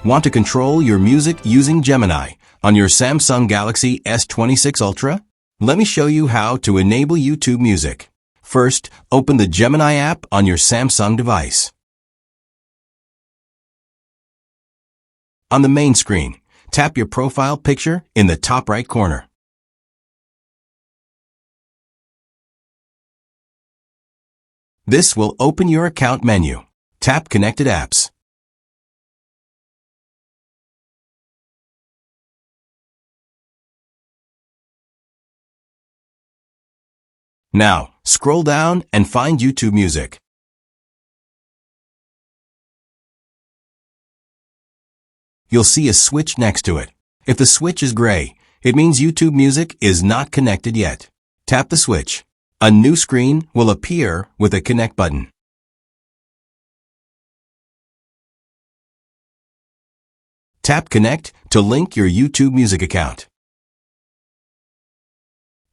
Want to control your music using Gemini on your Samsung Galaxy S26 Ultra? Let me show you how to enable YouTube Music. First, open the Gemini app on your Samsung device. On the main screen, tap your profile picture in the top right corner. This will open your account menu. Tap Connected Apps. Now, scroll down and find YouTube Music. You'll see a switch next to it. If the switch is gray, it means YouTube Music is not connected yet. Tap the switch. A new screen will appear with a Connect button. Tap Connect to link your YouTube Music account.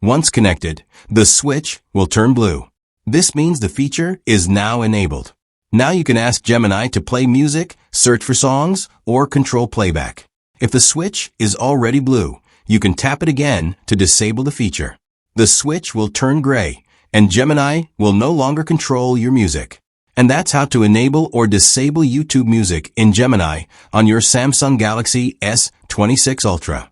Once connected, the switch will turn blue. This means the feature is now enabled. Now you can ask Gemini to play music, search for songs, or control playback. If the switch is already blue, you can tap it again to disable the feature. The switch will turn gray, and Gemini will no longer control your music. And that's how to enable or disable YouTube Music in Gemini on your Samsung Galaxy S26 Ultra.